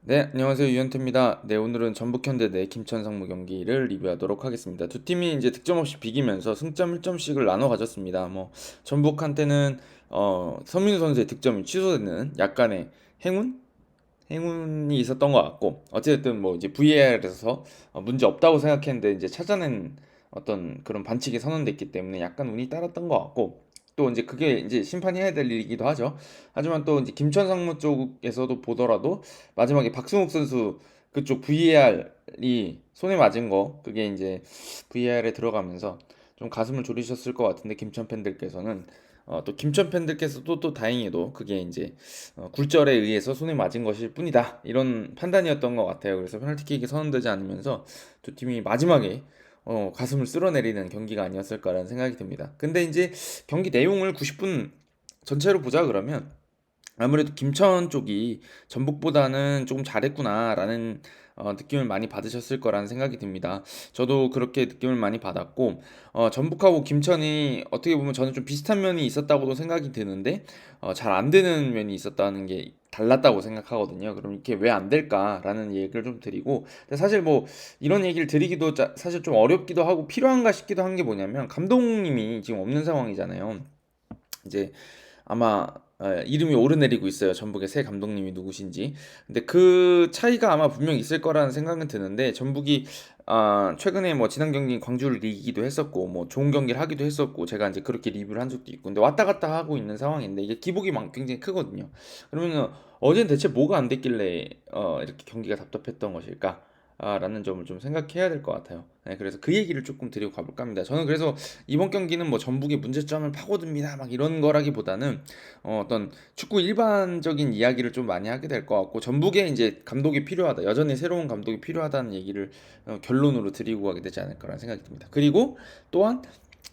네, 안녕하세요. 유현태입니다. 네, 오늘은 전북현대 대 김천상무 경기를 리뷰하도록 하겠습니다. 두 팀이 이제 득점 없이 비기면서 승점 1점씩을 나눠 가졌습니다. 전북한테는 서민우 선수의 득점이 취소되는 약간의 행운? 행운이 있었던 것 같고, 어쨌든 뭐 이제 VAR에서 문제 없다고 생각했는데 이제 찾아낸 어떤 그런 반칙이 선언됐기 때문에 약간 운이 따랐던 것 같고, 또 이제 그게 이제 심판이 해야 될 일이기도 하죠. 하지만 또 이제 김천상무 쪽에서도 보더라도 마지막에 박승욱 선수 그쪽 VAR이 손에 맞은 거, 그게 이제 VAR에 들어가면서 좀 가슴을 졸이셨을 것 같은데, 김천 팬들께서는 또 김천 팬들께서도 또 다행히도 그게 이제 굴절에 의해서 손에 맞은 것일 뿐이다, 이런 판단이었던 것 같아요. 그래서 페널티킥이 선언되지 않으면서 두 팀이 마지막에 가슴을 쓸어내리는 경기가 아니었을까라는 생각이 듭니다. 근데 이제 경기 내용을 90분 전체로 보자 그러면 아무래도 김천 쪽이 전북보다는 조금 잘했구나라는 느낌을 많이 받으셨을 거라는 생각이 듭니다. 저도 그렇게 느낌을 많이 받았고, 전북하고 김천이 어떻게 보면 저는 좀 비슷한 면이 있었다고도 생각이 드는데, 잘 안 되는 면이 있었다는 게 달랐다고 생각하거든요. 그럼 이렇게 왜 안 될까라는 얘기를 좀 드리고, 근데 사실 뭐 이런 얘기를 드리기도 사실 좀 어렵기도 하고 필요한가 싶기도 한 게 뭐냐면, 감독님이 지금 없는 상황이잖아요. 이제 아마 이름이 오르내리고 있어요. 전북의 새 감독님이 누구신지. 근데 그 차이가 아마 분명히 있을 거라는 생각은 드는데, 전북이 최근에 뭐 지난 경기 광주를 이기기도 했었고 뭐 좋은 경기를 하기도 했었고, 제가 이제 그렇게 리뷰를 한 적도 있고, 근데 왔다 갔다 하고 있는 상황인데 이게 기복이 굉장히 크거든요. 그러면 어제는 대체 뭐가 안 됐길래 이렇게 경기가 답답했던 것일까? 라는 점을 좀 생각해야 될 것 같아요. 네, 그래서 그 얘기를 조금 드리고 가볼까 합니다. 저는 그래서 이번 경기는 뭐 전북의 문제점을 파고듭니다 막 이런 거라기보다는 떤 축구 일반적인 이야기를 좀 많이 하게 될 것 같고, 전북에 이제 감독이 필요하다, 여전히 새로운 감독이 필요하다는 얘기를 결론으로 드리고 가게 되지 않을까라는 생각이 듭니다. 그리고 또한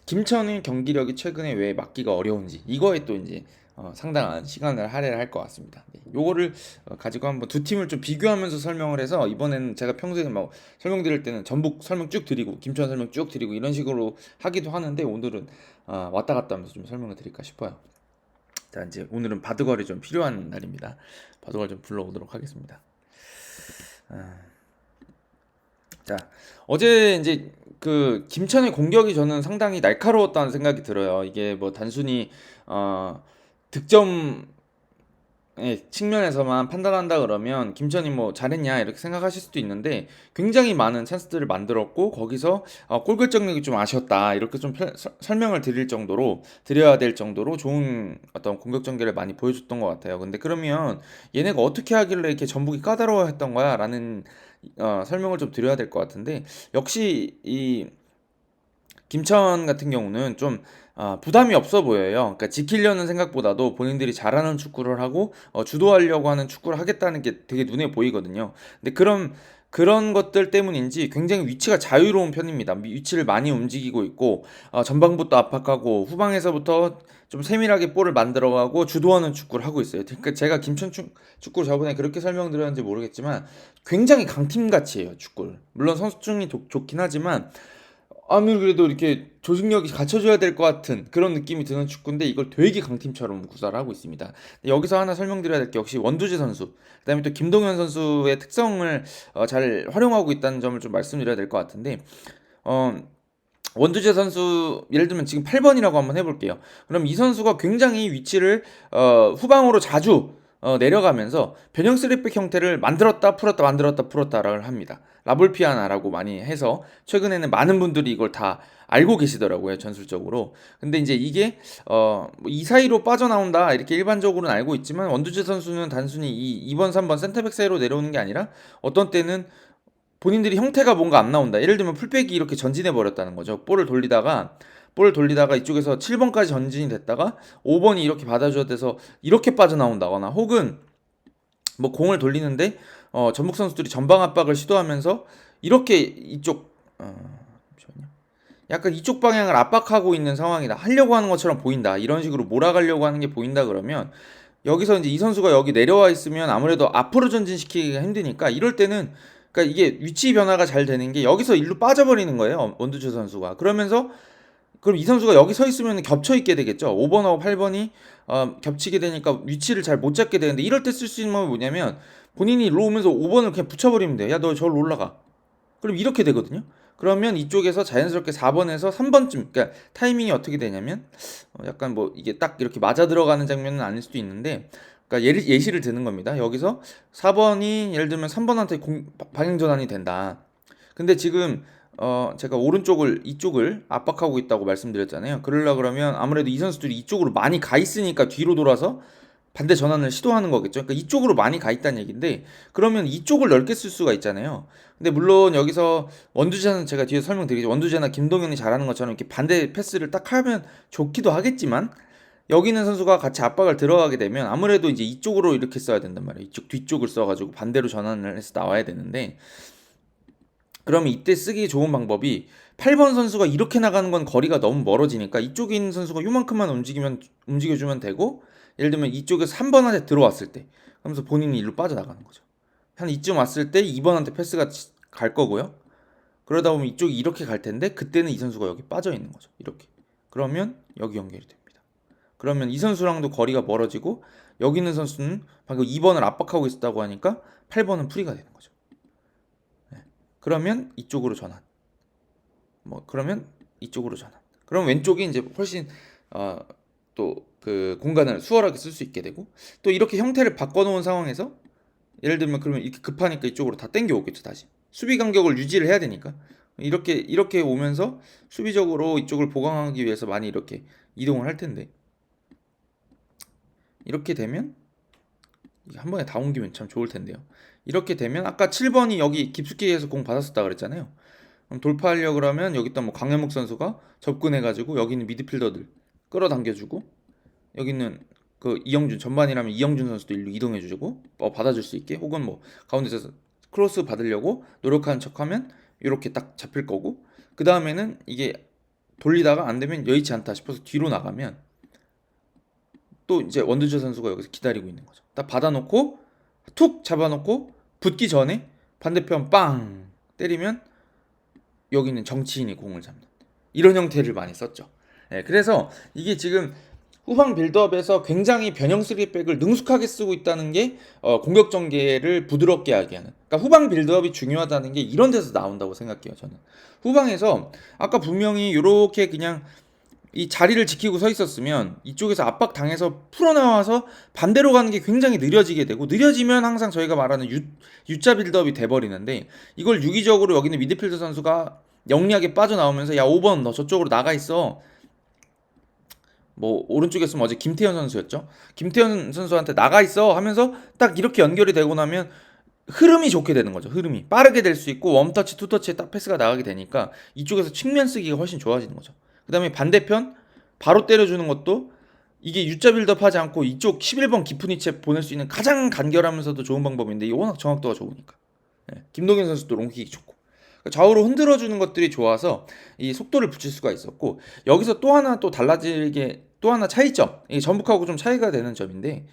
김천의 경기력이 최근에 왜 막기가 어려운지, 이거에 또 이제 상당한 시간을 할애를 할 것 같습니다. 네, 요거를 가지고 한번 두 팀을 좀 비교하면서 설명을 해서, 이번에는 제가 평소에 뭐 설명드릴 때는 전북 설명 쭉 드리고 김천 설명 쭉 드리고 이런 식으로 하기도 하는데, 오늘은 왔다 갔다 하면서 좀 설명을 드릴까 싶어요. 자, 이제 오늘은 바둑알이 좀 필요한 날입니다. 바둑알 좀 불러오도록 하겠습니다. 자, 어제 이제 그 김천의 공격이 저는 상당히 날카로웠다는 생각이 들어요. 이게 뭐 단순히 득점의 측면에서만 판단한다 그러면 김천이 뭐 잘했냐 이렇게 생각하실 수도 있는데, 굉장히 많은 찬스들을 만들었고 거기서 골 결정력이 좀 아쉬웠다, 이렇게 좀 설명을 드려야 될 정도로 좋은 어떤 공격 전개를 많이 보여줬던 것 같아요. 근데 그러면 얘네가 어떻게 하길래 이렇게 전북이 까다로워했던 거야라는 설명을 좀 드려야 될 것 같은데, 역시 이 김천 같은 경우는 좀 부담이 없어 보여요. 그러니까 지키려는 생각보다도 본인들이 잘하는 축구를 하고 주도하려고 하는 축구를 하겠다는 게 되게 눈에 보이거든요. 근데 그런 것들 때문인지 굉장히 위치가 자유로운 편입니다. 위치를 많이 움직이고 있고, 전방부터 압박하고 후방에서부터 좀 세밀하게 볼을 만들어가고 주도하는 축구를 하고 있어요. 그러니까 제가 김천 축구를 저번에 그렇게 설명드렸는지 모르겠지만, 굉장히 강팀 같이 해요, 축구를. 물론 선수층이 좋긴 하지만 아무리 그래도 이렇게 조직력이 갖춰져야 될 것 같은 그런 느낌이 드는 축구인데, 이걸 되게 강팀처럼 구사를 하고 있습니다. 여기서 하나 설명드려야 될 게, 역시 원두재 선수, 그다음에 또 김동현 선수의 특성을 잘 활용하고 있다는 점을 좀 말씀드려야 될 것 같은데, 어, 원두재 선수 예를 들면 지금 8번이라고 한번 해볼게요. 그럼 이 선수가 굉장히 위치를 후방으로 자주 내려가면서 변형 쓰리백 형태를 만들었다 풀었다 만들었다 풀었다를 합니다. 라볼피아나라고 많이 해서 최근에는 많은 분들이 이걸 다 알고 계시더라고요, 전술적으로. 근데 이제 이게 뭐이 사이로 빠져나온다 이렇게 일반적으로는 알고 있지만, 원두재 선수는 단순히 이 2번 3번 센터백 사이로 내려오는 게 아니라 어떤 때는 본인들이 형태가 뭔가 안 나온다, 예를 들면 풀백이 이렇게 전진해 버렸다는 거죠. 볼을 돌리다가 이쪽에서 7번까지 전진이 됐다가 5번이 이렇게 받아줘야 돼서 이렇게 빠져나온다거나, 혹은 뭐 공을 돌리는데 전북 선수들이 전방 압박을 시도하면서 이렇게 잠시만요. 약간 이쪽 방향을 압박하고 있는 상황이다, 하려고 하는 것처럼 보인다, 이런 식으로 몰아가려고 하는 게 보인다 그러면, 여기서 이제 이 선수가 여기 내려와 있으면 아무래도 앞으로 전진시키기가 힘드니까, 이럴 때는, 그러니까 이게 위치 변화가 잘 되는 게 여기서 일로 빠져버리는 거예요, 원두주 선수가. 그러면서 그럼 이 선수가 여기 서 있으면 겹쳐 있게 되겠죠. 5번하고 8번이 겹치게 되니까 위치를 잘 못 잡게 되는데, 이럴 때 쓸 수 있는 건 뭐냐면, 본인이 일로 오면서 5번을 그냥 붙여버리면 돼요. 야, 너 저기로 올라가. 그럼 이렇게 되거든요. 그러면 이쪽에서 자연스럽게 4번에서 3번쯤, 그러니까 타이밍이 어떻게 되냐면, 약간 뭐 이게 딱 이렇게 맞아 들어가는 장면은 아닐 수도 있는데, 그러니까 예시를 드는 겁니다. 여기서 4번이 예를 들면 3번한테 방향 전환이 된다. 근데 지금 제가 오른쪽을 이쪽을 압박하고 있다고 말씀드렸잖아요. 그러려 그러면 아무래도 이 선수들이 이쪽으로 많이 가 있으니까 뒤로 돌아서 반대 전환을 시도하는 거겠죠. 그러니까 이쪽으로 많이 가 있다는 얘기인데 그러면 이쪽을 넓게 쓸 수가 있잖아요. 근데 물론 여기서 원두재는 제가 뒤에 설명드리죠. 원두재나 김동현이 잘하는 것처럼 이렇게 반대 패스를 딱 하면 좋기도 하겠지만 여기 있는 선수가 같이 압박을 들어가게 되면 아무래도 이제 이쪽으로 이렇게 써야 된단 말이에요. 이쪽 뒤쪽을 써가지고 반대로 전환을 해서 나와야 되는데 그러면 이때 쓰기 좋은 방법이 8번 선수가 이렇게 나가는 건 거리가 너무 멀어지니까 이쪽에 있는 선수가 요만큼만 움직여주면 되고 예를 들면 이쪽에서 3번한테 들어왔을 때 그러면서 본인이 일로 빠져나가는 거죠. 한 이쯤 왔을 때 2번한테 패스가 갈 거고요. 그러다 보면 이쪽이 이렇게 갈 텐데 그때는 이 선수가 여기 빠져 있는 거죠. 이렇게. 그러면 여기 연결이 됩니다. 그러면 이 선수랑도 거리가 멀어지고 여기 있는 선수는 방금 2번을 압박하고 있었다고 하니까 8번은 프리가 되는 거죠. 그러면 이쪽으로 전환. 그러면 이쪽으로 전환. 그럼 왼쪽이 이제 훨씬 또 그 공간을 수월하게 쓸 수 있게 되고 또 이렇게 형태를 바꿔놓은 상황에서 예를 들면 그러면 이렇게 급하니까 이쪽으로 다 땡겨 오겠죠 다시. 수비 간격을 유지를 해야 되니까 이렇게 오면서 수비적으로 이쪽을 보강하기 위해서 많이 이렇게 이동을 할 텐데 이렇게 되면 한 번에 다 옮기면 참 좋을 텐데요. 이렇게 되면 아까 7번이 여기 깊숙이에서 공 받았었다 그랬잖아요. 그럼 돌파하려고 그러면 여기다 뭐 강현묵 선수가 접근해가지고 여기 있는 미드필더들 끌어당겨주고 여기 있는 그 이영준 전반이라면 이영준 선수도 일로 이동해주고 받아줄 수 있게 혹은 뭐 가운데서 크로스 받으려고 노력하는 척하면 이렇게 딱 잡힐 거고 그 다음에는 이게 돌리다가 안 되면 여의치 않다 싶어서 뒤로 나가면 또 이제 원두재 선수가 여기서 기다리고 있는 거죠. 딱 받아놓고 툭 잡아놓고 붙기 전에 반대편 빵 때리면 여기 있는 정치인이 공을 잡는 이런 형태를 많이 썼죠. 네, 그래서 이게 지금 후방 빌드업에서 굉장히 변형 3백을 능숙하게 쓰고 있다는 게 공격 전개를 부드럽게 하게 하는. 그러니까 후방 빌드업이 중요하다는 게 이런 데서 나온다고 생각해요. 저는 후방에서 아까 분명히 이렇게 그냥 이 자리를 지키고 서 있었으면 이쪽에서 압박 당해서 풀어나와서 반대로 가는 게 굉장히 느려지게 되고 느려지면 항상 저희가 말하는 U자 빌드업이 돼버리는데 이걸 유기적으로 여기는 미드필더 선수가 영리하게 빠져나오면서 야 5번 너 저쪽으로 나가 있어 뭐 오른쪽에 있으면 어제 김태현 선수였죠. 김태현 선수한테 나가 있어 하면서 딱 이렇게 연결이 되고 나면 흐름이 좋게 되는 거죠. 흐름이 빠르게 될 수 있고 웜터치 투터치에 딱 패스가 나가게 되니까 이쪽에서 측면 쓰기가 훨씬 좋아지는 거죠. 그 다음에 반대편 바로 때려주는 것도 이게 U자 빌드업 하지 않고 이쪽 11번 깊은 위치에 보낼 수 있는 가장 간결하면서도 좋은 방법인데 이게 워낙 정확도가 좋으니까 김동현 선수도 롱킥이 좋고 좌우로 흔들어주는 것들이 좋아서 이 속도를 붙일 수가 있었고 여기서 또 하나 또 달라지게 또 하나 차이점 이게 전북하고 좀 차이가 되는 점인데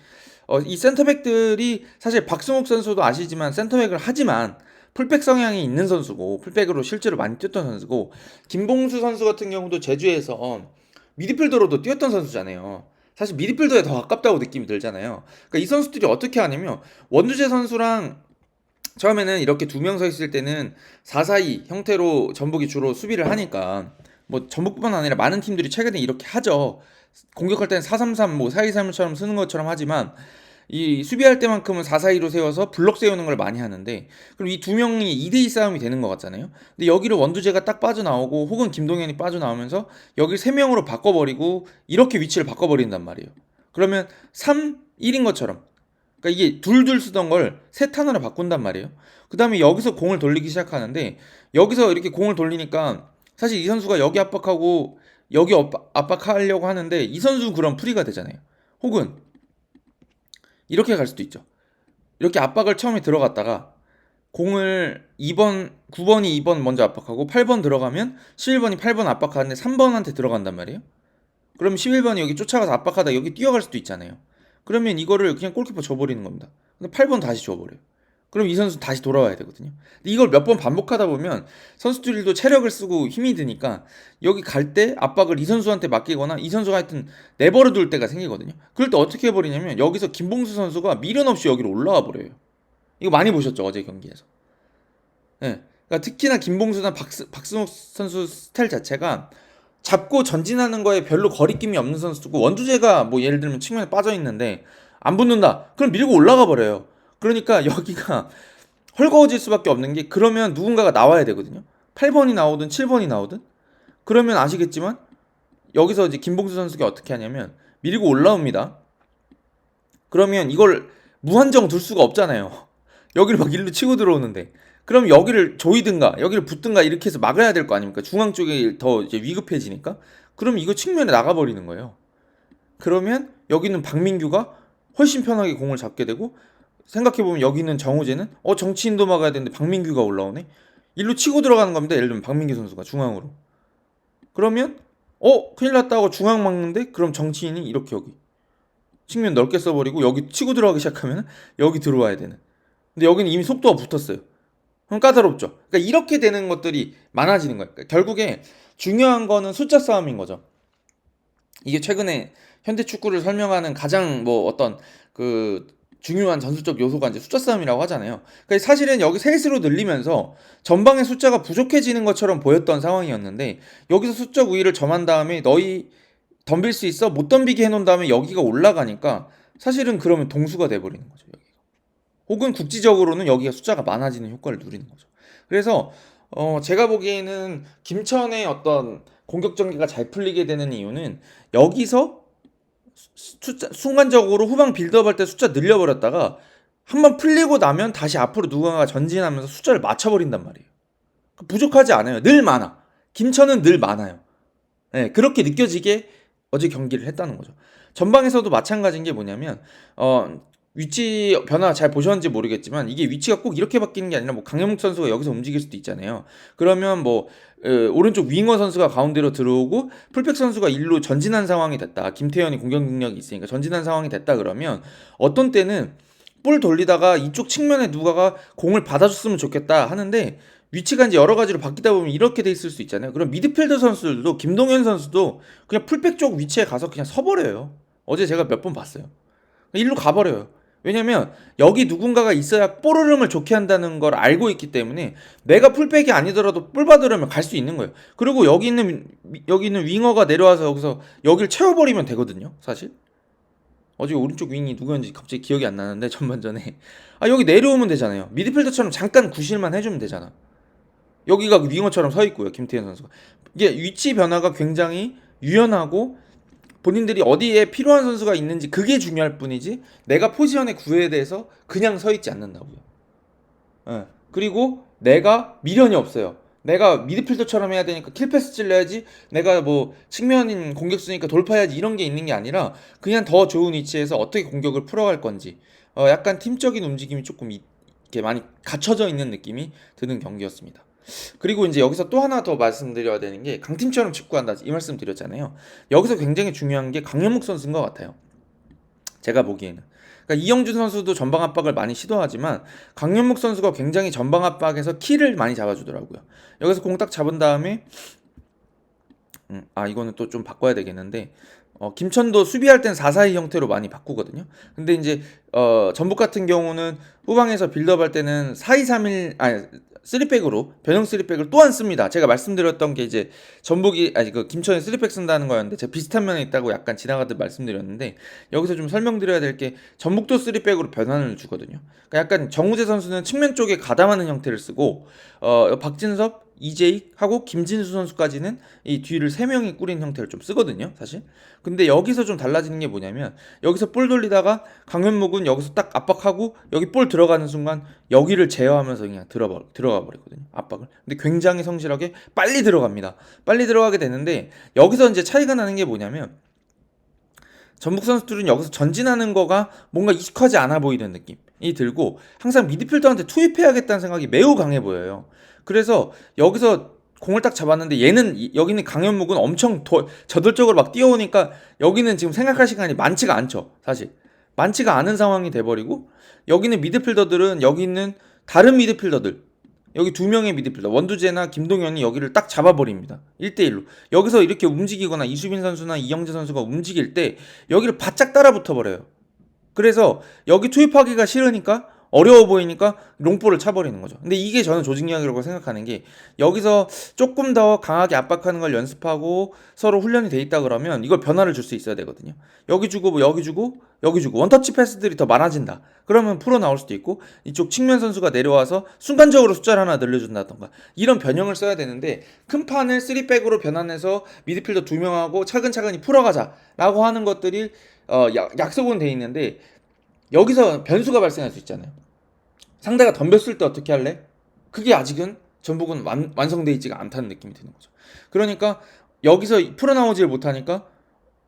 이 센터백들이 사실 박승욱 선수도 아시지만 센터백을 하지만 풀백 성향이 있는 선수고 풀백으로 실제로 많이 뛰었던 선수고 김봉수 선수 같은 경우도 제주에서 미드필더로도 뛰었던 선수잖아요. 사실 미드필더에 더 가깝다고 느낌이 들잖아요. 그러니까 이 선수들이 어떻게 하냐면 원두재 선수랑 처음에는 이렇게 두 명 서 있을 때는 4-4-2 형태로 전북이 주로 수비를 하니까 뭐 전북뿐만 아니라 많은 팀들이 최근에 이렇게 하죠. 공격할 때는 4-3-3 뭐 4-2-3-1처럼 쓰는 것처럼 하지만 이 수비할 때만큼은 4-4-2로 세워서 블록 세우는 걸 많이 하는데 그럼 이 두 명이 2대2 싸움이 되는 것 같잖아요. 근데 여기를 원두재가 딱 빠져나오고 혹은 김동현이 빠져나오면서 여기 3명으로 바꿔버리고 이렇게 위치를 바꿔버린단 말이에요. 그러면 3-1인 것처럼 그러니까 이게 둘둘 쓰던 걸 셋 하나로 바꾼단 말이에요. 그 다음에 여기서 공을 돌리기 시작하는데 여기서 이렇게 공을 돌리니까 사실 이 선수가 여기 압박하고 여기 압박하려고 하는데 이 선수 그럼 프리가 되잖아요. 혹은 이렇게 갈 수도 있죠. 이렇게 압박을 처음에 들어갔다가 공을 9번이 2번 먼저 압박하고 8번 들어가면 11번이 8번 압박하는데 3번한테 들어간단 말이에요. 그럼 11번이 여기 쫓아가서 압박하다 여기 뛰어갈 수도 있잖아요. 그러면 이거를 그냥 골키퍼 줘버리는 겁니다. 근데 8번 다시 줘버려요. 그럼 이 선수 다시 돌아와야 되거든요. 근데 이걸 몇 번 반복하다 보면 선수들도 체력을 쓰고 힘이 드니까 여기 갈 때 압박을 이 선수한테 맡기거나 이 선수가 하여튼 내버려 둘 때가 생기거든요. 그럴 때 어떻게 해버리냐면 여기서 김봉수 선수가 미련 없이 여기로 올라와 버려요. 이거 많이 보셨죠, 어제 경기에서. 예. 그러니까 특히나 김봉수나 박승욱 선수 스타일 자체가 잡고 전진하는 거에 별로 거리낌이 없는 선수고, 원두재가 뭐 예를 들면 측면에 빠져 있는데 안 붙는다. 그럼 밀고 올라가 버려요. 그러니까 여기가 헐거워질 수밖에 없는 게, 그러면 누군가가 나와야 되거든요. 8번이 나오든 7번이 나오든. 그러면 아시겠지만 여기서 이제 김봉수 선수가 어떻게 하냐면 밀고 올라옵니다. 그러면 이걸 무한정 둘 수가 없잖아요. 여기를 막 일로 치고 들어오는데. 그럼 여기를 조이든가 여기를 붙든가 이렇게 해서 막아야 될 거 아닙니까? 중앙 쪽이 더 이제 위급해지니까. 그럼 이거 측면에 나가버리는 거예요. 그러면 여기는 박민규가 훨씬 편하게 공을 잡게 되고, 생각해보면 여기 있는 정우재는 정치인도 막아야 되는데 박민규가 올라오네. 일로 치고 들어가는 겁니다. 예를 들면 박민규 선수가 중앙으로. 그러면 큰일 났다 고 중앙 막는데, 그럼 정치인이 이렇게 여기 측면 넓게 써버리고 여기 치고 들어가기 시작하면 여기 들어와야 되는. 근데 여기는 이미 속도가 붙었어요. 그럼 까다롭죠. 그러니까 이렇게 되는 것들이 많아지는 거예요. 그러니까 결국에 중요한 거는 숫자 싸움인 거죠. 이게 최근에 현대 축구를 설명하는 가장 뭐 어떤 그 중요한 전술적 요소가 이제 숫자 싸움이라고 하잖아요. 그러니까 사실은 여기 셋으로 늘리면서 전방의 숫자가 부족해지는 것처럼 보였던 상황이었는데, 여기서 수적 우위를 점한 다음에 너희 덤빌 수 있어? 못 덤비게 해놓은 다음에 여기가 올라가니까 사실은 그러면 동수가 돼버리는 거죠. 여기가. 혹은 국지적으로는 여기가 숫자가 많아지는 효과를 누리는 거죠. 그래서 제가 보기에는 김천의 어떤 공격 전개가 잘 풀리게 되는 이유는, 여기서 순간적으로 후방 빌드업 할 때 숫자 늘려버렸다가 한번 풀리고 나면 다시 앞으로 누군가가 전진하면서 숫자를 맞춰버린단 말이에요. 부족하지 않아요. 늘 많아. 김천은 늘 많아요. 네, 그렇게 느껴지게 어제 경기를 했다는 거죠. 전방에서도 마찬가지인 게 뭐냐면 위치 변화 잘 보셨는지 모르겠지만, 이게 위치가 꼭 이렇게 바뀌는 게 아니라 뭐 강현묵 선수가 여기서 움직일 수도 있잖아요. 그러면 뭐 오른쪽 윙어 선수가 가운데로 들어오고 풀백 선수가 일로 전진한 상황이 됐다. 김태현이 공격 능력이 있으니까 전진한 상황이 됐다. 그러면 어떤 때는 볼 돌리다가 이쪽 측면에 누가가 공을 받아줬으면 좋겠다 하는데, 위치가 이제 여러 가지로 바뀌다 보면 이렇게 돼 있을 수 있잖아요. 그럼 미드필더 선수들도, 김동현 선수도 그냥 풀백 쪽 위치에 가서 그냥 서버려요. 어제 제가 몇 번 봤어요. 일로 가버려요. 왜냐면 여기 누군가가 있어야 볼 흐름을 좋게 한다는 걸 알고 있기 때문에, 내가 풀백이 아니더라도 볼 받으려면 갈 수 있는 거예요. 그리고 여기 있는 윙어가 내려와서 여기서 여기를 채워버리면 되거든요. 사실 어제 오른쪽 윙이 누구였는지 갑자기 기억이 안 나는데, 전반전에 여기 내려오면 되잖아요. 미드필더처럼 잠깐 구실만 해주면 되잖아. 여기가 윙어처럼 서 있고요, 김태현 선수가. 이게 위치 변화가 굉장히 유연하고 본인들이 어디에 필요한 선수가 있는지 그게 중요할 뿐이지, 내가 포지션의 구애에 대해서 그냥 서 있지 않는다고요. 예. 그리고 내가 미련이 없어요. 내가 미드필더처럼 해야 되니까 킬패스 찔러야지, 내가 뭐 측면인 공격수니까 돌파해야지, 이런 게 있는 게 아니라 그냥 더 좋은 위치에서 어떻게 공격을 풀어갈 건지, 약간 팀적인 움직임이 조금 이렇게 많이 갖춰져 있는 느낌이 드는 경기였습니다. 그리고 이제 여기서 또 하나 더 말씀드려야 되는 게, 강팀처럼 축구한다 이 말씀 드렸잖아요. 여기서 굉장히 중요한 게 강현묵 선수인 것 같아요. 제가 보기에는. 그러니까 이영준 선수도 전방 압박을 많이 시도하지만 강현묵 선수가 굉장히 전방 압박에서 키를 많이 잡아주더라고요. 여기서 공 딱 잡은 다음에 이거는 또 좀 바꿔야 되겠는데, 김천도 수비할 땐 4-4-2 형태로 많이 바꾸거든요. 근데 이제 전북 같은 경우는 후방에서 빌드업 할 때는 4-2-3-1 3백으로 변형 3백을 또 안 씁니다. 제가 말씀드렸던 게 이제 김천이 3백 쓴다는 거였는데, 제가 비슷한 면에 있다고 약간 지나가듯 말씀드렸는데, 여기서 좀 설명드려야 될 게, 전북도 3백으로 변환을 주거든요. 그러니까 약간 정우재 선수는 측면 쪽에 가담하는 형태를 쓰고, 박진섭, 이재익 하고 김진수 선수까지는 이 뒤를 3명이 꾸린 형태를 좀 쓰거든요, 사실. 근데 여기서 좀 달라지는 게 뭐냐면, 여기서 볼 돌리다가 강현묵은 여기서 딱 압박하고 여기 볼 들어가는 순간 여기를 제어하면서 그냥 들어가 버리거든요, 압박을. 근데 굉장히 성실하게 빨리 들어갑니다. 빨리 들어가게 되는데, 여기서 이제 차이가 나는 게 뭐냐면, 전북 선수들은 여기서 전진하는 거가 뭔가 익숙하지 않아 보이는 느낌이 들고, 항상 미드필더한테 투입해야겠다는 생각이 매우 강해 보여요. 그래서 여기서 공을 딱 잡았는데, 여기는 강현묵은 엄청 저돌적으로 막 뛰어오니까 여기는 지금 생각할 시간이 많지가 않죠. 사실 많지가 않은 상황이 돼버리고, 여기는 미드필더들은 여기 있는 다른 미드필더들, 여기 2명의 미드필더 원두재나 김동현이 여기를 딱 잡아버립니다. 1대1로 여기서 이렇게 움직이거나 이수빈 선수나 이영재 선수가 움직일 때 여기를 바짝 따라 붙어버려요. 그래서 여기 투입하기가 싫으니까 어려워 보이니까 롱볼을 차버리는 거죠. 근데 이게 저는 조직력이라고 생각하는 게, 여기서 조금 더 강하게 압박하는 걸 연습하고 서로 훈련이 돼 있다 그러면 이걸 변화를 줄 수 있어야 되거든요. 여기 주고 뭐 여기 주고 여기 주고 원터치 패스들이 더 많아진다. 그러면 풀어 나올 수도 있고, 이쪽 측면 선수가 내려와서 순간적으로 숫자를 하나 늘려준다던가, 이런 변형을 써야 되는데, 큰 판을 3백으로 변환해서 미드필더 2명하고 차근차근히 풀어가자라고 하는 것들이 약속은 돼 있는데, 여기서 변수가 발생할 수 있잖아요. 상대가 덤볐을 때 어떻게 할래? 그게 아직은 전북은 완성되어 있지가 않다는 느낌이 드는 거죠. 그러니까 여기서 풀어나오지를 못하니까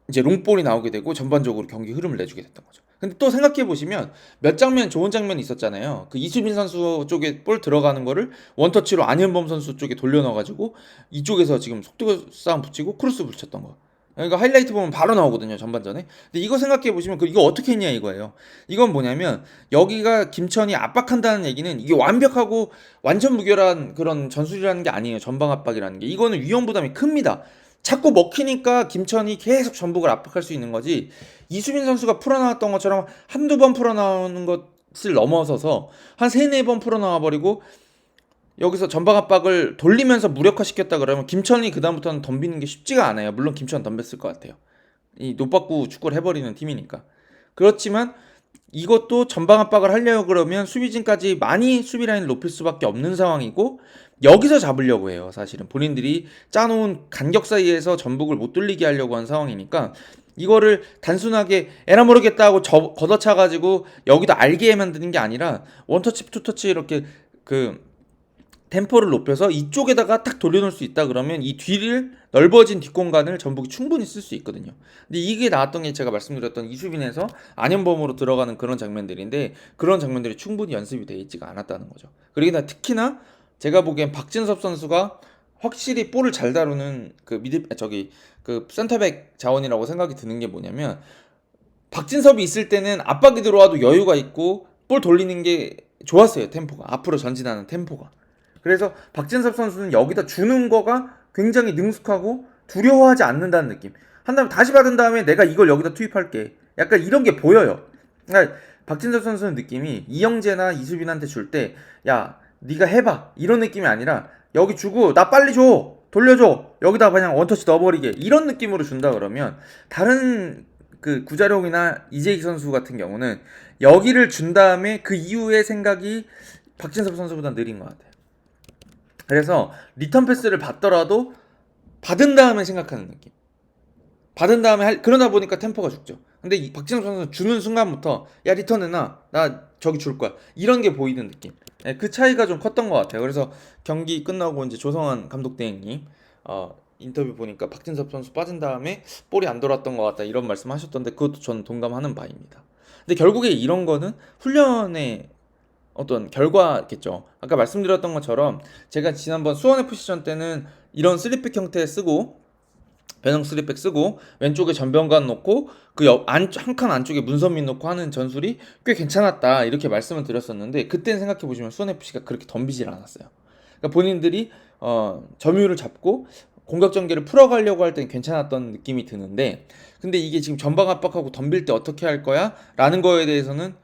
이제 롱볼이 나오게 되고 전반적으로 경기 흐름을 내주게 됐던 거죠. 근데 또 생각해 보시면 몇 장면 좋은 장면이 있었잖아요. 그 이수빈 선수 쪽에 볼 들어가는 거를 원터치로 안현범 선수 쪽에 돌려넣어가지고 이쪽에서 지금 속도 싸움 붙이고 크로스 붙였던 거. 그러니까 하이라이트 보면 바로 나오거든요, 전반전에. 근데 이거 생각해 보시면 이거 어떻게 했냐 이거예요. 이건 뭐냐면, 여기가 김천이 압박한다는 얘기는 이게 완벽하고 완전 무결한 그런 전술이라는 게 아니에요. 전방 압박이라는 게. 이거는 위험 부담이 큽니다. 자꾸 먹히니까 김천이 계속 전북을 압박할 수 있는 거지, 이수빈 선수가 풀어나왔던 것처럼 한두 번 풀어나오는 것을 넘어서서 한 세네 번 풀어나와 버리고 여기서 전방 압박을 돌리면서 무력화시켰다 그러면 김천이 그다음부터는 덤비는 게 쉽지가 않아요. 물론 김천은 덤볐을 것 같아요. 이 노받고 축구를 해버리는 팀이니까. 그렇지만 이것도 전방 압박을 하려고 그러면 수비진까지 많이 수비 라인을 높일 수밖에 없는 상황이고, 여기서 잡으려고 해요. 사실은 본인들이 짜놓은 간격 사이에서 전북을 못 뚫리게 하려고 한 상황이니까, 이거를 단순하게 에라 모르겠다 하고 걷어차가지고 여기도 알게 만드는 게 아니라 원터치 투터치 이렇게 그 템포를 높여서 이쪽에다가 딱 돌려놓을 수 있다 그러면 이 뒤를 넓어진 뒷공간을 전북이 충분히 쓸 수 있거든요. 근데 이게 나왔던 게 제가 말씀드렸던 이수빈에서 안현범으로 들어가는 그런 장면들인데, 그런 장면들이 충분히 연습이 되어 있지가 않았다는 거죠. 그리고 특히나 제가 보기엔 박진섭 선수가 확실히 볼을 잘 다루는 그 센터백 자원이라고 생각이 드는 게 뭐냐면, 박진섭이 있을 때는 압박이 들어와도 여유가 있고 볼 돌리는 게 좋았어요. 템포가, 앞으로 전진하는 템포가. 그래서 박진섭 선수는 여기다 주는 거가 굉장히 능숙하고 두려워하지 않는다는 느낌. 한 다음에 다시 받은 다음에 내가 이걸 여기다 투입할게. 약간 이런 게 보여요. 그러니까 박진섭 선수는 느낌이 이영재나 이수빈한테 줄 때, 야, 네가 해봐, 이런 느낌이 아니라, 여기 주고 나 빨리 줘, 돌려줘, 여기다 그냥 원터치 넣어버리게, 이런 느낌으로 준다 그러면, 다른 그 구자룡이나 이재익 선수 같은 경우는 여기를 준 다음에 그 이후의 생각이 박진섭 선수보다 느린 것 같아요. 그래서 리턴 패스를 받더라도 받은 다음에 생각하는 느낌. 받은 다음에 그러다 보니까 템포가 죽죠. 근데 이 박진섭 선수는 주는 순간부터 야, 리턴 해놔, 나 저기 줄 거야, 이런 게 보이는 느낌. 그 차이가 좀 컸던 것 같아요. 그래서 경기 끝나고 이제 조성환 감독 대행님 인터뷰 보니까 박진섭 선수 빠진 다음에 볼이 안 돌았던 것 같다, 이런 말씀하셨던데, 그것도 저는 동감하는 바입니다. 근데 결국에 이런 거는 훈련의 어떤 결과겠죠. 아까 말씀드렸던 것처럼 제가 지난번 수원 FC전 때는 이런 3백 형태 쓰고, 변형 3백 쓰고 왼쪽에 전병관 놓고 그 한 칸 안쪽에 문선민 놓고 하는 전술이 꽤 괜찮았다, 이렇게 말씀을 드렸었는데, 그때는 생각해 보시면 수원 FC가 그렇게 덤비질 않았어요. 그러니까 본인들이 점유율을 잡고 공격 전개를 풀어가려고 할 땐 괜찮았던 느낌이 드는데, 근데 이게 지금 전방 압박하고 덤빌 때 어떻게 할 거야? 라는 거에 대해서는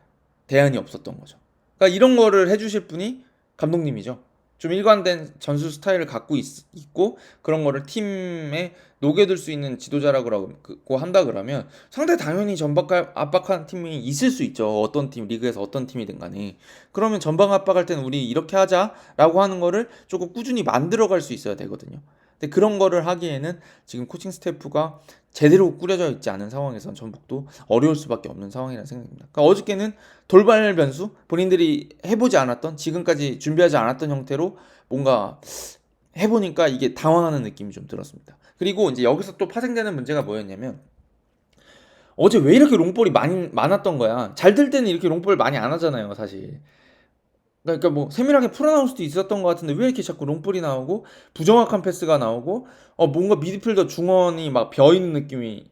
대안이 없었던 거죠. 그러니까 이런 거를 해주실 분이 감독님이죠. 좀 일관된 전술 스타일을 갖고 있고 그런 거를 팀에 녹여들 수 있는 지도자라고 한다 그러면, 상대 당연히 전방 압박하는 팀이 있을 수 있죠. 어떤 팀, 리그에서 어떤 팀이든 간에. 그러면 전방 압박할 때는 우리 이렇게 하자라고 하는 거를 조금 꾸준히 만들어갈 수 있어야 되거든요. 근데 그런 거를 하기에는 지금 코칭 스태프가 제대로 꾸려져 있지 않은 상황에선 전북도 어려울 수밖에 없는 상황이라는 생각입니다. 그러니까 어저께는 돌발 변수, 본인들이 해보지 않았던, 지금까지 준비하지 않았던 형태로 뭔가 해보니까 이게 당황하는 느낌이 좀 들었습니다. 그리고 이제 여기서 또 파생되는 문제가 뭐였냐면, 어제 왜 이렇게 롱볼이 많았던 거야. 잘 들 때는 이렇게 롱볼 많이 안 하잖아요, 사실. 그러니까 뭐 세밀하게 풀어나올 수도 있었던 것 같은데, 왜 이렇게 자꾸 롱볼이 나오고 부정확한 패스가 나오고 뭔가 미드필더 중원이 막 비어있는 느낌이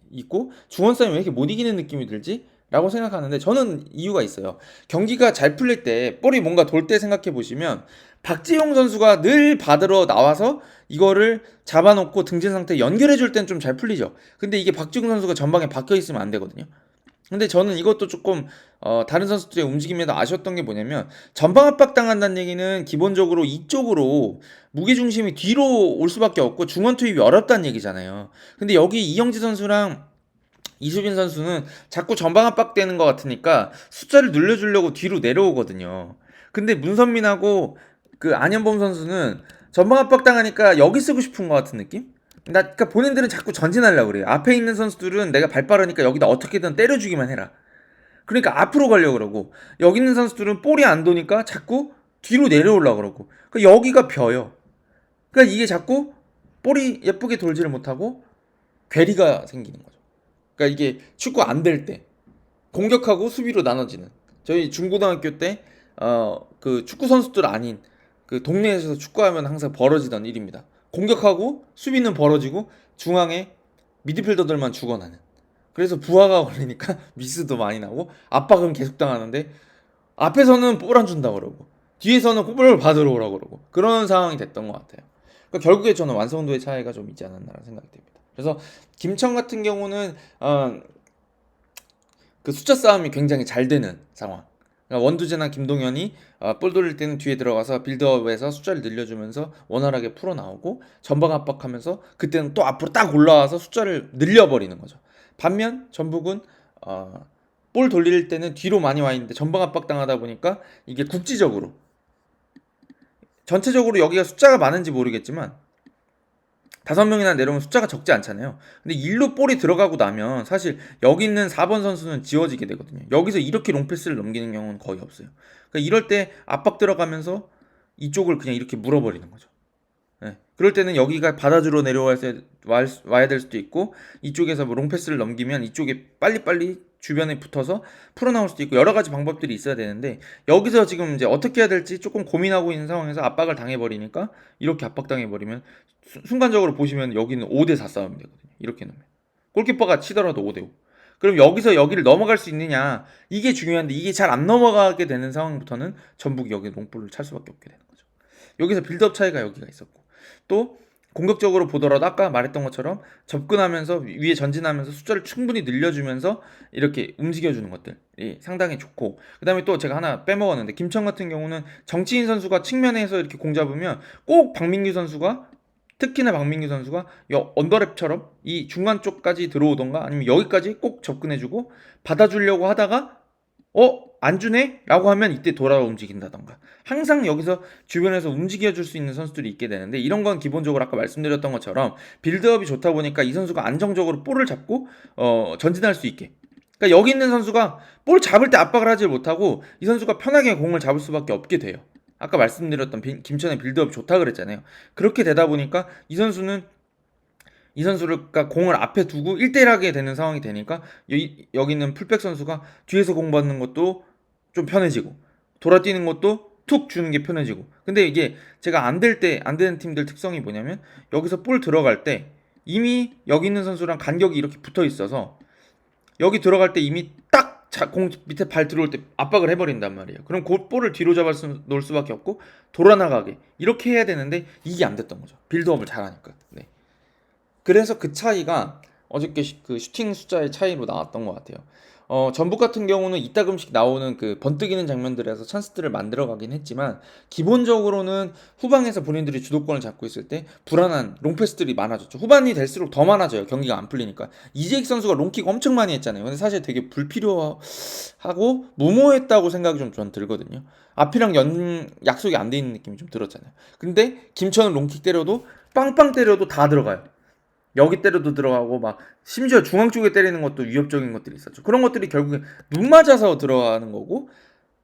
있고 중원 싸움이 왜 이렇게 못 이기는 느낌이 들지? 라고 생각하는데, 저는 이유가 있어요. 경기가 잘 풀릴 때, 볼이 뭔가 돌 때 생각해 보시면, 박지용 선수가 늘 받으러 나와서 이거를 잡아놓고 등진 상태 연결해 줄 땐 좀 잘 풀리죠. 근데 이게 박지용 선수가 전방에 박혀 있으면 안 되거든요. 근데 저는 이것도 조금 다른 선수들의 움직임에도 아쉬웠던 게 뭐냐면 전방 압박당한다는 얘기는 기본적으로 이쪽으로 무게중심이 뒤로 올 수밖에 없고 중원 투입이 어렵다는 얘기잖아요. 근데 여기 이영지 선수랑 이수빈 선수는 자꾸 전방 압박되는 것 같으니까 숫자를 늘려주려고 뒤로 내려오거든요. 근데 문선민하고 그 안현범 선수는 전방 압박당하니까 여기 쓰고 싶은 것 같은 느낌? 그러니까 본인들은 자꾸 전진하려고 그래요. 앞에 있는 선수들은 내가 발 빠르니까 여기다 어떻게든 때려주기만 해라. 그러니까 앞으로 가려고 그러고 여기 있는 선수들은 볼이 안 도니까 자꾸 뒤로 내려오려고 그러고 그러니까 여기가 벼요. 그러니까 이게 자꾸 볼이 예쁘게 돌지를 못하고 괴리가 생기는 거죠. 그러니까 이게 축구 안 될 때 공격하고 수비로 나눠지는 저희 중고등학교 때 그 축구 선수들 아닌 그 동네에서 축구하면 항상 벌어지던 일입니다. 공격하고 수비는 벌어지고 중앙에 미드필더들만 죽어나는. 그래서 부하가 걸리니까 미스도 많이 나고 압박은 계속 당하는데 앞에서는 볼 안 준다 그러고 뒤에서는 볼을 받으러 오라고 그러고 그런 상황이 됐던 것 같아요. 그러니까 결국에 저는 완성도의 차이가 좀 있지 않았나라는 생각이 듭니다. 그래서 김천 같은 경우는 그 숫자 싸움이 굉장히 잘 되는 상황. 그러니까 원두재나 김동현이 볼 돌릴 때는 뒤에 들어가서 빌드업에서 숫자를 늘려주면서 원활하게 풀어 나오고 전방 압박하면서 그때는 또 앞으로 딱 올라와서 숫자를 늘려버리는 거죠. 반면 전북은 볼 돌릴 때는 뒤로 많이 와 있는데 전방 압박 당하다 보니까 이게 국지적으로 전체적으로 여기가 숫자가 많은지 모르겠지만 5명이나 내려오면 숫자가 적지 않잖아요. 근데 일로 볼이 들어가고 나면 사실 여기 있는 4번 선수는 지워지게 되거든요. 여기서 이렇게 롱패스를 넘기는 경우는 거의 없어요. 그러니까 이럴 때 압박 들어가면서 이쪽을 그냥 이렇게 물어버리는 거죠. 네. 그럴 때는 여기가 받아주러 와야 될 수도 있고 이쪽에서 뭐 롱패스를 넘기면 이쪽에 빨리빨리 주변에 붙어서 풀어나올 수도 있고 여러 가지 방법들이 있어야 되는데 여기서 지금 이제 어떻게 해야 될지 조금 고민하고 있는 상황에서 압박을 당해버리니까 이렇게 압박당해버리면 순간적으로 보시면 여기는 5대4 싸움이 되거든요. 이렇게 놓으면 골키퍼가 치더라도 5대5 그럼 여기서 여기를 넘어갈 수 있느냐 이게 중요한데 이게 잘 안 넘어가게 되는 상황부터는 전북이 여기 롱볼을 찰 수밖에 없게 되는 거죠. 여기서 빌드업 차이가 여기가 있었고 또 공격적으로 보더라도 아까 말했던 것처럼 접근하면서 위에 전진하면서 숫자를 충분히 늘려주면서 이렇게 움직여주는 것들이 상당히 좋고 그 다음에 또 제가 하나 빼먹었는데 김천 같은 경우는 정치인 선수가 측면에서 이렇게 공 잡으면 꼭 박민규 선수가 특히나 박민규 선수가 언더랩처럼 이 중간 쪽까지 들어오던가 아니면 여기까지 꼭 접근해주고 받아주려고 하다가 안 주네? 라고 하면 이때 돌아 움직인다던가 항상 여기서 주변에서 움직여줄 수 있는 선수들이 있게 되는데 이런 건 기본적으로 아까 말씀드렸던 것처럼 빌드업이 좋다 보니까 이 선수가 안정적으로 볼을 잡고 전진할 수 있게 그러니까 여기 있는 선수가 볼 잡을 때 압박을 하지 못하고 이 선수가 편하게 공을 잡을 수밖에 없게 돼요. 아까 말씀드렸던 김천의 빌드업이 좋다 그랬잖아요. 그렇게 되다 보니까 이 선수가 공을 앞에 두고 1대1 하게 되는 상황이 되니까 여기 있는 풀백 선수가 뒤에서 공 받는 것도 좀 편해지고 돌아뛰는 것도 툭 주는 게 편해지고 근데 이게 제가 안 되는 팀들 특성이 뭐냐면 여기서 볼 들어갈 때 이미 여기 있는 선수랑 간격이 이렇게 붙어 있어서 여기 들어갈 때 이미 딱 공 밑에 발 들어올 때 압박을 해버린단 말이에요. 그럼 그 볼을 뒤로 놓을 수밖에 없고 돌아나가게 이렇게 해야 되는데 이게 안 됐던 거죠. 빌드업을 잘하니까. 네. 그래서 그 차이가 어저께 그 슈팅 숫자의 차이로 나왔던 것 같아요. 전북 같은 경우는 이따금씩 나오는 그 번뜩이는 장면들에서 찬스들을 만들어가긴 했지만 기본적으로는 후방에서 본인들이 주도권을 잡고 있을 때 불안한 롱패스들이 많아졌죠. 후반이 될수록 더 많아져요. 경기가 안 풀리니까. 이재익 선수가 롱킥 엄청 많이 했잖아요. 근데 사실 되게 불필요하고 무모했다고 생각이 좀 저는 들거든요. 앞이랑 약속이 안 돼 있는 느낌이 좀 들었잖아요. 근데 김천은 롱킥 때려도 빵빵 때려도 다 들어가요. 여기 때려도 들어가고 막 심지어 중앙 쪽에 때리는 것도 위협적인 것들이 있었죠. 그런 것들이 결국에 눈 맞아서 들어가는 거고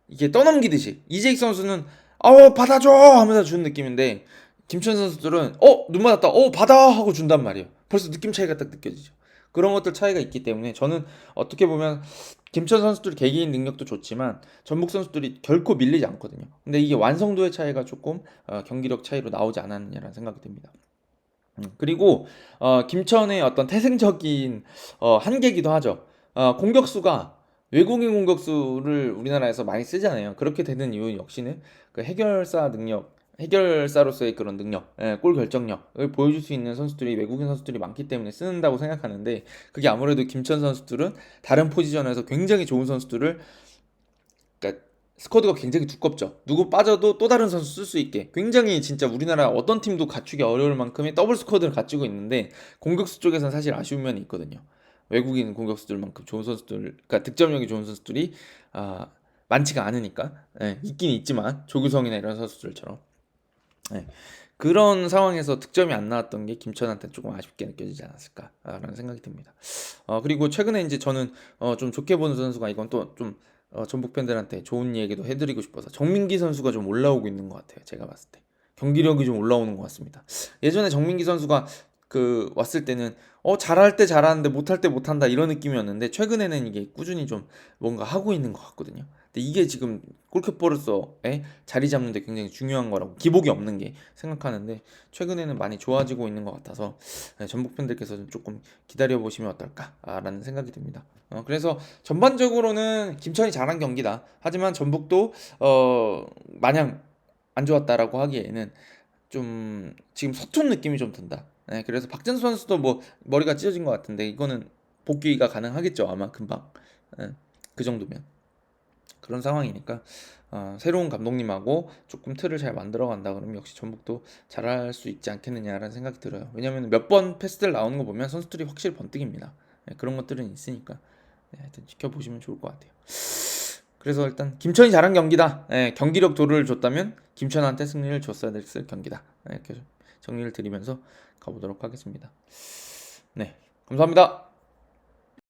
이게 떠넘기듯이 이재익 선수는 받아줘 하면서 준 느낌인데 김천 선수들은 눈 맞았다 받아 하고 준단 말이에요. 벌써 느낌 차이가 딱 느껴지죠. 그런 것들 차이가 있기 때문에 저는 어떻게 보면 김천 선수들 개개인 능력도 좋지만 전북 선수들이 결코 밀리지 않거든요. 근데 이게 완성도의 차이가 조금 경기력 차이로 나오지 않았느냐라는 생각이 듭니다. 그리고 김천의 어떤 태생적인 한계이기도 하죠. 공격수가 외국인 공격수를 우리나라에서 많이 쓰잖아요. 그렇게 되는 이유 역시는 그 해결사 능력 해결사로서의 그런 능력, 골 결정력을 보여줄 수 있는 선수들이 외국인 선수들이 많기 때문에 쓰는다고 생각하는데 그게 아무래도 김천 선수들은 다른 포지션에서 굉장히 좋은 선수들을 그러니까 스쿼드가 굉장히 두껍죠. 누구 빠져도 또 다른 선수 쓸 수 있게 굉장히 진짜 우리나라 어떤 팀도 갖추기 어려울 만큼의 더블 스쿼드를 갖추고 있는데 공격수 쪽에서는 사실 아쉬운 면이 있거든요. 외국인 공격수들만큼 좋은 선수들, 그러니까 득점력이 좋은 선수들이 아, 많지가 않으니까 있긴 있지만 조규성이나 이런 선수들처럼 네. 그런 상황에서 득점이 안 나왔던 게 김천한테 조금 아쉽게 느껴지지 않았을까라는 생각이 듭니다. 그리고 최근에 이제 저는 좀 좋게 보는 선수가 이건 또 좀 전북 팬들한테 좋은 얘기도 해드리고 싶어서 정민기 선수가 좀 올라오고 있는 것 같아요. 제가 봤을 때 경기력이 좀 올라오는 것 같습니다. 예전에 정민기 선수가 그 왔을 때는 잘할 때 잘하는데 못할 때 못한다 이런 느낌이었는데 최근에는 이게 꾸준히 좀 뭔가 하고 있는 것 같거든요. 근데 이게 지금 골키퍼로서의 자리 잡는 데 굉장히 중요한 거라고 기복이 없는 게 생각하는데 최근에는 많이 좋아지고 있는 것 같아서 전북 팬들께서는 조금 기다려 보시면 어떨까라는 생각이 듭니다. 그래서 전반적으로는 김천이 잘한 경기다. 하지만 전북도 마냥 안 좋았다라고 하기에는 좀 지금 서툰 느낌이 좀 든다. 그래서 박진수 선수도 뭐 머리가 찢어진 것 같은데 이거는 복귀가 가능하겠죠 아마 금방. 그 정도면 그런 상황이니까 새로운 감독님하고 조금 틀을 잘 만들어 간다 그러면 역시 전북도 잘할 수 있지 않겠느냐라는 생각이 들어요. 왜냐하면 몇 번 패스들 나오는 거 보면 선수들이 확실히 번뜩입니다. 그런 것들은 있으니까 하여튼 지켜보시면 좋을 것 같아요. 그래서 일단 김천이 잘한 경기다. 경기력 도를 줬다면 김천한테 승리를 줬어야 됐을 경기다. 이렇게 정리를 드리면서 가보도록 하겠습니다. 네, 감사합니다.